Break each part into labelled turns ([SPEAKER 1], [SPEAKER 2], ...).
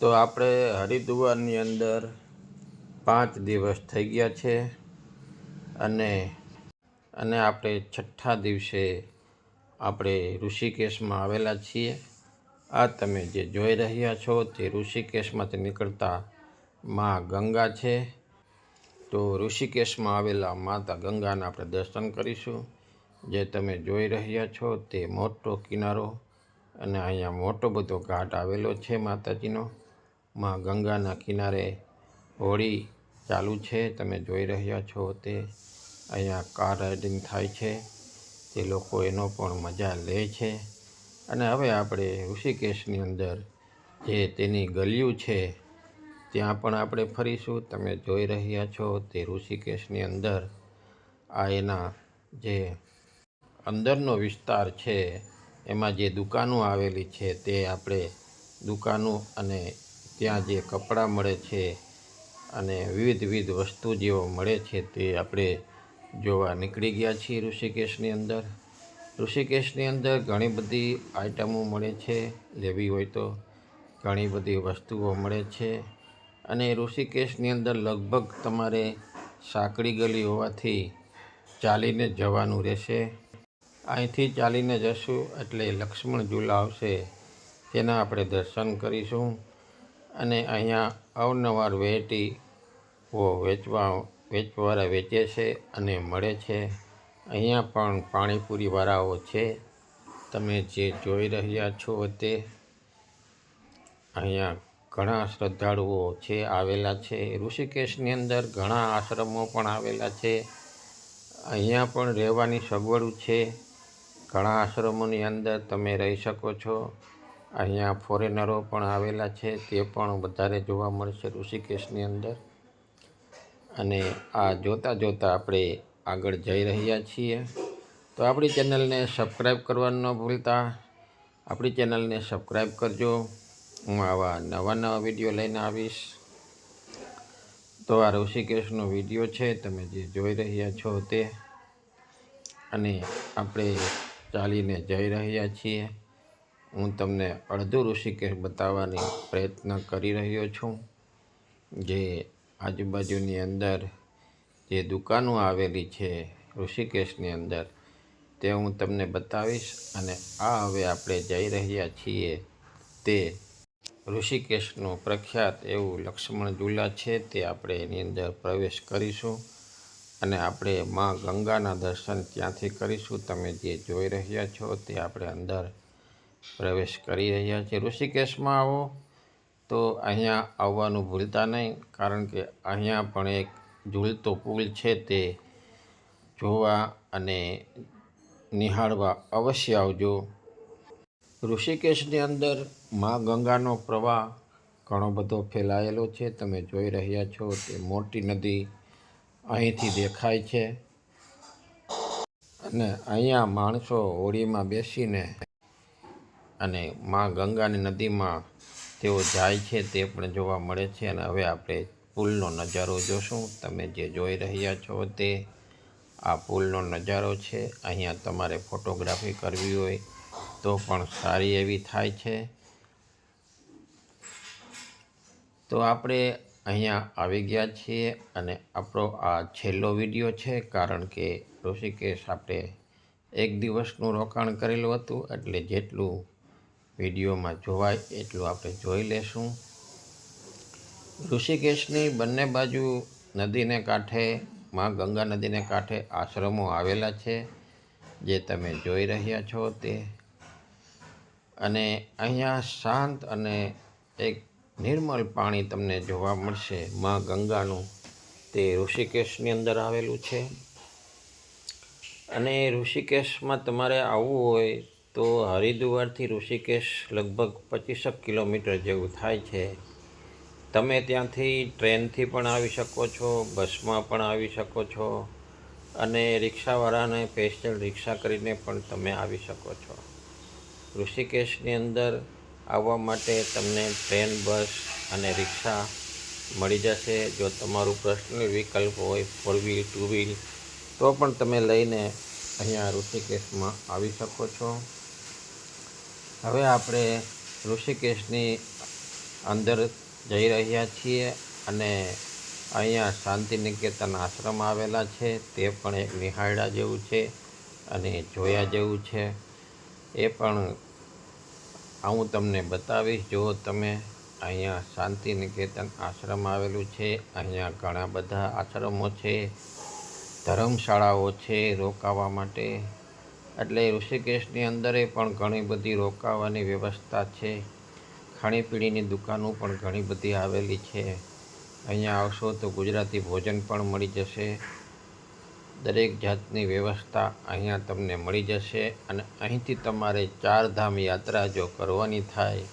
[SPEAKER 1] તો આપણે હરિદ્વારની અંદર 5 દિવસ થઈ ગયા છે અને આપણે છઠ્ઠા દિવસે આપણે ઋષિકેશમાં આવેલા છીએ। આ તમે જે જોઈ રહ્યા છો તે ઋષિકેશમાંથી નીકળતા માં ગંગા છે। તો ઋષિકેશમાં આવેલા માતા ગંગાના આપણે દર્શન કરીશું। જે તમે જોઈ રહ્યા છો તે મોટો કિનારો અને અહીંયા મોટો બધો ઘાટ આવેલો છે માતાજીનો। માં ગંગાના કિનારે હોળી ચાલુ છે, તમે જોઈ રહ્યા છો તે અહીંયા કાર રાઇડિંગ થાય છે, તે લોકો એનો પણ મજા લે છે। અને હવે આપણે ઋષિકેશની અંદર જે તેની ગલીઓ છે ત્યાં પણ આપણે ફરીશું। તમે જોઈ રહ્યા છો તે ઋષિકેશની અંદર આ એના જે અંદરનો વિસ્તાર છે એમાં જે દુકાનો આવેલી છે તે આપણે દુકાનો અને ત્યાં જે કપડાં મળે છે અને વિવિધ વસ્તુ જેઓ મળે છે તે આપણે જોવા નીકળી ગયા છીએ ઋષિકેશની અંદર। ઋષિકેશની અંદર ઘણી બધી આઈટમો મળે છે, લેવી હોય તો ઘણી બધી વસ્તુઓ મળે છે। અને ઋષિકેશની અંદર લગભગ તમારે સાંકડી ગલી હોવાથી ચાલીને જવાનું રહેશે। અહીંથી ચાલીને જશું એટલે લક્ષ્મણ ઝૂલા આવશે, તેના આપણે દર્શન કરીશું। અને અહીંયા અવનવાર વેરાયટીઓ વેચવાવાળા વેચે છે અને મળે છે। અહીંયા પણ પાણીપુરીવાળાઓ છે, તમે જે જોઈ રહ્યા છો તે અહીંયા ઘણા શ્રદ્ધાળુઓ છે આવેલા છે। ઋષિકેશની અંદર ઘણા આશ્રમો પણ આવેલા છે, અહીંયા પણ રહેવાની સગવડ છે। ઘણા આશ્રમોની અંદર તમે રહી શકો છો। અહીંયા ફોરેનરો પણ આવેલા છે, તે પણ વધારે જોવા મળશે ઋષિકેશની અંદર। અને આ જોતાં આપણે આગળ જઈ રહ્યા છીએ। તો આપણી ચેનલને સબસ્ક્રાઈબ કરવાનું ન ભૂલતા, આપણી ચેનલને સબસ્ક્રાઈબ કરજો। હું આવા નવા વિડીયો લઈને આવીશ। તો આ ઋષિકેશનો વિડીયો છે, તમે જે જોઈ રહ્યા છો તે। અને આપણે ચાલીને જઈ રહ્યા છીએ। હું તમને અડધું ઋષિકેશ બતાવવાની પ્રયત્ન કરી રહ્યો છું। જે આજુબાજુની અંદર જે દુકાનો આવેલી છે ઋષિકેશની અંદર તે હું તમને બતાવીશ। અને આ હવે આપણે જઈ રહ્યા છીએ તે ઋષિકેશનું પ્રખ્યાત એવું લક્ષ્મણ ઝૂલા છે, તે આપણે એની અંદર પ્રવેશ કરીશું અને આપણે માં ગંગાના દર્શન ત્યાંથી કરીશું। તમે જે જોઈ રહ્યા છો તે આપણે અંદર પ્રવેશ કરી રહ્યા છીએ। ઋષિકેશમાં આવો તો અહીંયા આવવાનું ભૂલતા નહીં, કારણ કે અહીંયા પણ એક ઝૂલતો પુલ છે તે જોવા અને નિહાળવા અવશ્ય આવજો। ઋષિકેશની અંદર માં ગંગાનો પ્રવાહ ઘણો બધો ફેલાયેલો છે, તમે જોઈ રહ્યા છો તે મોટી નદી અહીંથી દેખાય છે। અને અહીંયા માણસો હોડીમાં બેસીને અને માં ગંગાની નદીમાં તેઓ જાય છે તે પણ જોવા મળે છે। અને હવે આપણે પુલનો નજારો જોશું। તમે જે જોઈ રહ્યા છો તે આ પુલનો નજારો છે। અહીંયા તમારે ફોટોગ્રાફી કરવી હોય તો પણ સારી એવી થાય છે। તો આપણે અહીંયા આવી ગયા છીએ અને આપણો આ છેલ્લો વિડીયો છે, કારણ કે ઋષિકેશ આપણે 1 દિવસનું રોકાણ કરેલું હતું, એટલે જેટલું વિડીયોમાં જોવાય એટલું આપણે જોઈ લેશું। ઋષિકેશની બંને બાજુ નદીને કાંઠે, માં ગંગા નદીને કાંઠે આશ્રમો આવેલા છે, જે તમે જોઈ રહ્યા છો તે। અને અહીંયા શાંત અને એક નિર્મળ પાણી તમને જોવા મળશે માં ગંગાનું, તે ઋષિકેશની અંદર આવેલું છે। અને ઋષિકેશમાં તમારે આવવું હોય તો હરિદ્વારથી ઋષિકેશ લગભગ 25 કિલોમીટર જેવું થાય છે। તમે ત્યાંથી ટ્રેનથી પણ આવી શકો છો, બસમાં પણ આવી શકો છો, અને રિક્ષાવાળાને સ્પેશિયલ રિક્ષા કરીને પણ તમે આવી શકો છો। ઋષિકેશની અંદર આવવા માટે તમને ટ્રેન, બસ અને રિક્ષા મળી જશે। જો તમારું પર્સનલ વિકલ્પ હોય 4 વ્હીલ 2 વ્હીલ તો પણ તમે લઈને અહીંયા ઋષિકેશમાં આવી શકો છો। હવે આપણે ઋષિકેશની અંદર જઈ રહ્યા છીએ અને અહીંયા શાંતિનિકેતન આશ્રમ આવેલા છે. તે પણ એક નિહાળ્યા જેવું છે અને જોયા જેવું છે. એ પણ હું તમને બતાવીશ. જો તમે અહીંયા શાંતિનિકેતન આશ્રમ આવેલું છે. અહીંયા ઘણા બધા આશ્રમો છે, ધર્મશાળાઓ છે રોકાવા માટે. એટલે ઋષિકેશની અંદર પણ ઘણી બધી રોકાવાની વ્યવસ્થા છે. ખાણીપીણીની દુકાનો પણ ઘણી બધી આવેલી છે. અહીંયા આવશો તો ગુજરાતી ભોજન પણ મળી જશે. દરેક જાતની વ્યવસ્થા અહીંયા તમને મળી જશે. અને અહીંથી તમારે 4 ધામ યાત્રા જો કરવાની થાય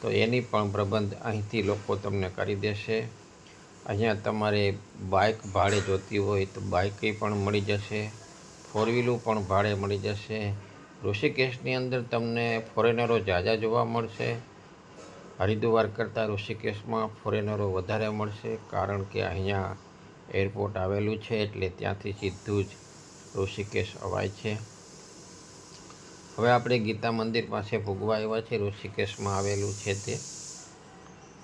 [SPEAKER 1] તો એની પણ પ્રબંધ અહીંથી લોકો તમને કરી દેશે. અહીંયા તમારે બાઇક ભાડે જોતી હોય તો બાઇકે પણ મળી જશે, 4 વ્હીલું પણ ભાડે મળી જશે. ઋષિકેશની અંદર તમને ફોરેનરો ઝાઝા જોવા મળશે. હરિદ્વાર કરતાં ઋષિકેશમાં ફોરેનરો વધારે મળશે, કારણ કે અહીંયા એરપોર્ટ આવેલું છે. એટલે ત્યાંથી સીધું જ ઋષિકેશ અવાય છે. હવે આપણે ગીતા મંદિર પાસે ભૂગવા આવ્યા છે. ઋષિકેશમાં આવેલું છે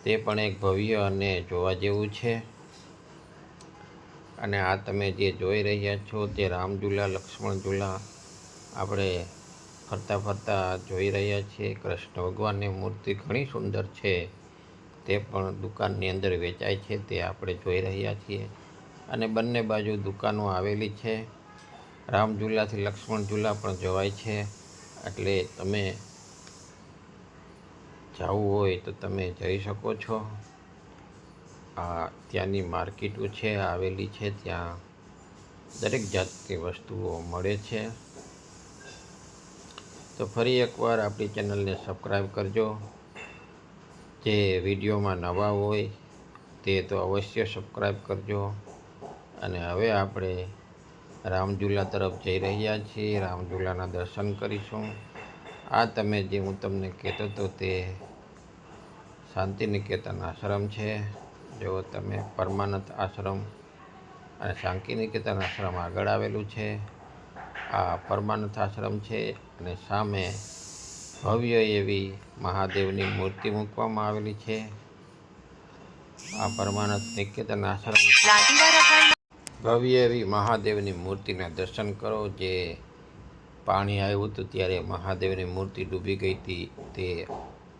[SPEAKER 1] તે પણ એક ભવ્ય અને જોવા જેવું છે. અને આ તમે જે જોઈ રહ્યા છો તે રામઝૂલા, લક્ષ્મણ ઝૂલા આપણે ફરતા ફરતા જોઈ રહ્યા છીએ. કૃષ્ણ ભગવાનની મૂર્તિ ઘણી સુંદર છે. તે પણ દુકાનની અંદર વેચાય છે, તે આપણે જોઈ રહ્યા છીએ. અને બંને બાજુ દુકાનો આવેલી છે. રામઝૂલાથી લક્ષ્મણ ઝૂલા પણ જોવાય છે. એટલે તમે જવું હોય તો તમે જઈ શકો છો. આ ત્યાંની માર્કેટો છે આવેલી છે. ત્યાં દરેક જાતની વસ્તુઓ મળે છે. તો ફરી એકવાર આપણી ચેનલને સબસ્ક્રાઈબ કરજો. જે વિડીયોમાં નવા હોય તે તો અવશ્ય સબસ્ક્રાઈબ કરજો. અને હવે આપણે રામઝૂલા તરફ જઈ રહ્યા છીએ. રામઝૂલાના દર્શન કરીશું. આ તમે જે હું તમને કહેતો હતો તે શાંતિનિકેતન આશ્રમ છે. જો તમે પરમાનંદ આશ્રમ અને શાંતિનિકેતન આશ્રમ આગળ આવેલું છે. આ પરમાનંદ આશ્રમ છે અને સામે ભવ્ય એવી મહાદેવની મૂર્તિ મૂકવામાં આવેલી છે. આ પરમાનંદ નિકેતન આશ્રમ ભવ્ય એવી મહાદેવની મૂર્તિના દર્શન કરો. જે પાણી આવ્યું હતું ત્યારે મહાદેવની મૂર્તિ ડૂબી ગઈ હતી, તે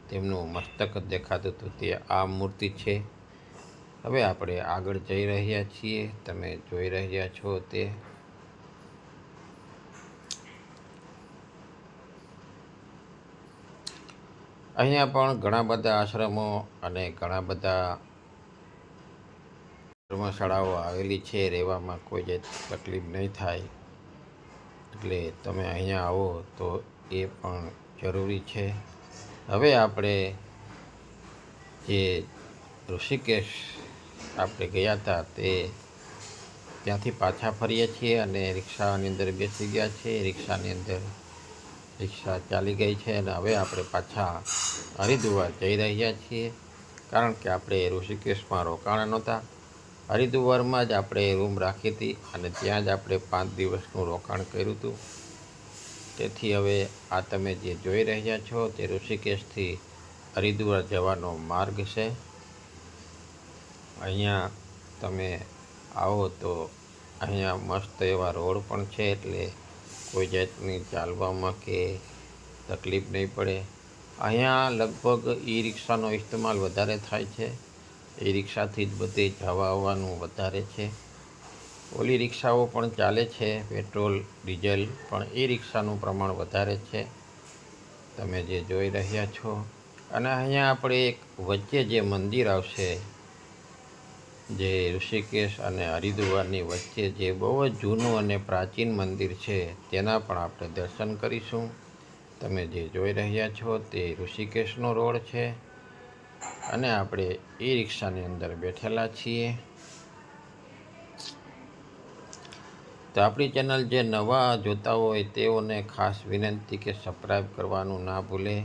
[SPEAKER 1] તેમનું મસ્તક દેખાતું હતું, તે આ મૂર્તિ છે. હવે આપણે આગળ જઈ રહ્યા છીએ. તમે જોઈ રહ્યા છો તે અહીંયા પણ ઘણા બધા આશ્રમો અને ઘણા બધા ધર્મશાળાઓ આવેલી છે. રહેવામાં કોઈ જ તકલીફ નહીં થાય. એટલે તમે અહીંયા આવો તો એ પણ જરૂરી છે. હવે આપણે જે ઋષિકેશ આપણે ગયા હતા તે ત્યાંથી પાછા ફરીએ છીએ અને રિક્ષાની અંદર બેસી ગયા છીએ. રિક્ષા ચાલી ગઈ છે અને હવે આપણે પાછા હરિદ્વાર જઈ રહ્યા છીએ. કારણ કે આપણે ઋષિકેશમાં રોકાણા નહોતા. હરિદ્વારમાં જ આપણે રૂમ રાખી હતી અને ત્યાં જ આપણે 5 દિવસનું રોકાણ કર્યું હતું. તેથી હવે આ તમે જે જોઈ રહ્યા છો તે ઋષિકેશથી હરિદ્વાર જવાનો માર્ગ છે. અહીંયા તમે આવો તો અહીંયા મસ્ત એવા રોડ પણ છે. એટલે કોઈ જાતની ચાલવામાં કે તકલીફ નહીં પડે. અહીંયા લગભગ ઈ-રિક્ષાનો ઇસ્તેમાલ વધારે થાય છે. ઈ-રિક્ષાથી જ બધે જવા આવવાનું વધારે છે. ઓલી રિક્ષાઓ પણ ચાલે છે, પેટ્રોલ ડીઝલ, પણ ઈ-રિક્ષાનું પ્રમાણ વધારે છે. તમે જે જોઈ રહ્યા છો. અને અહીંયા આપણે એક વચ્ચે જે મંદિર આવશે, જે ઋષિકેશ અને હરિદ્વારની વચ્ચે જે બહુ જ જૂનું અને પ્રાચીન મંદિર છે, તેના પણ આપણે દર્શન કરીશું. તમે જે જોઈ રહ્યા છો તે ઋષિકેશનો રોડ છે અને આપણે ઈ-રિક્ષાની અંદર બેઠેલા છીએ. તો આપણી ચેનલ જે નવા જોતા હોય તેઓને ખાસ વિનંતી કે સબસ્ક્રાઈબ કરવાનું ના ભૂલે.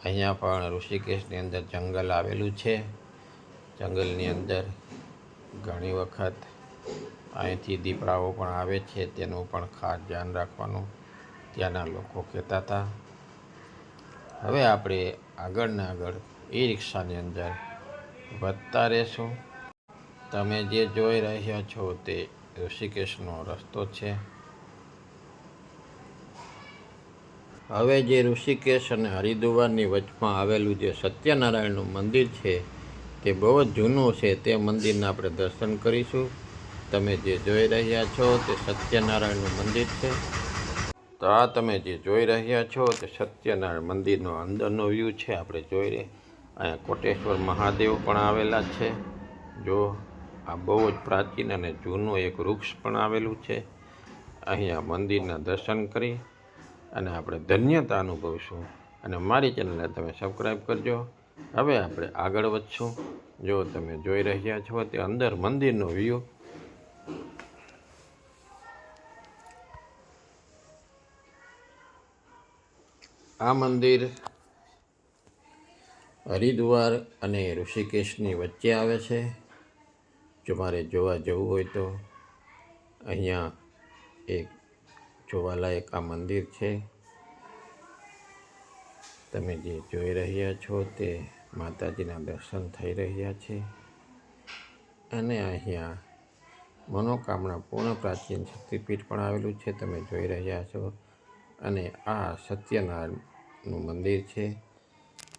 [SPEAKER 1] અહીંયા પણ ઋષિકેશની અંદર જંગલ આવેલું છે. જંગલની અંદર ઘણી વખત અહીંથી દીપડાઓ પણ આવે છે, તેનું પણ ખાસ ધ્યાન રાખવાનું ત્યાંના લોકો કહેતા હતા. હવે આપણે આગળ ઈ રિક્ષાની અંદર વધતા રહેશું. તમે જે જોઈ રહ્યા છો તે ઋષિકેશનો રસ્તો છે. હવે જે ઋષિકેશ અને હરિદ્વારની વચમાં આવેલું જે સત્યનારાયણનું મંદિર છે તે બહુ જ જૂનું છે. તે મંદિરના આપણે દર્શન કરીશું. તમે જે જોઈ રહ્યા છો તે સત્યનારાયણનું મંદિર છે. તો આ તમે જે જોઈ રહ્યા છો તે સત્યનારાયણ મંદિરનો અંદરનો વ્યૂ છે. આપણે જોઈ રહ્યા અહીંયા કોટેશ્વર મહાદેવ પણ આવેલા છે. જો આ બહુ જ પ્રાચીન અને જૂનું એક વૃક્ષ પણ આવેલું છે. અહીંયા મંદિરના દર્શન કરી અને આપણે ધન્યતા અનુભવશું. અને મારી ચેનલને તમે સબસ્ક્રાઈબ કરજો. હવે આપણે આગળ વધશું. જો તમે જોઈ રહ્યા છો તે અંદર મંદિરનો વ્યૂ. આ મંદિર હરિદ્વાર અને ઋષિકેશની વચ્ચે આવે છે. જો મારે જોવા જવું હોય તો અહીંયા એક જોવાલાયક આ મંદિર છે. તમે જે જોઈ રહ્યા છો તે માતાજીના દર્શન થઈ રહ્યા છે. અને અહીંયા મનોકામના પૂર્ણ પ્રાચીન શક્તિપીઠ પણ આવેલું છે. તમે જોઈ રહ્યા છો. અને આ સત્યનારાયણનું મંદિર છે.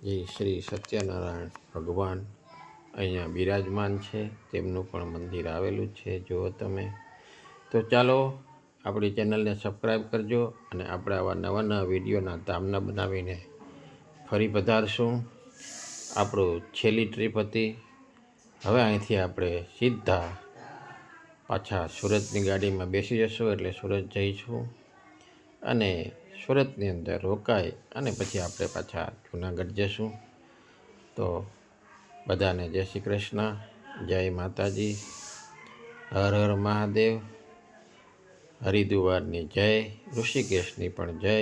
[SPEAKER 1] જે શ્રી સત્યનારાયણ ભગવાન અહીંયા બિરાજમાન છે. તેમનું પણ મંદિર આવેલું છે. જુઓ તમે. તો ચાલો આપણી ચેનલને સબસ્ક્રાઈબ કરજો. અને આપણે આવા નવા નવા વિડીયોના તામના બનાવીને ફરી પધારશું. આપણું છેલ્લી ટ્રીપ હતી. હવે અહીંથી આપણે સીધા પાછા સુરતની ગાડીમાં બેસી જશું. એટલે સુરત જઈશું અને સુરતની અંદર રોકાઈ અને પછી આપણે પાછા જૂનાગઢ જઈશું. તો બધાને જય શ્રી કૃષ્ણ, જય માતાજી, હર હર મહાદેવ. હરિદ્વારની જય, ઋષિકેશની પણ જય.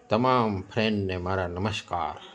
[SPEAKER 1] તમામ ફ્રેન્ડને મારા નમસ્કાર.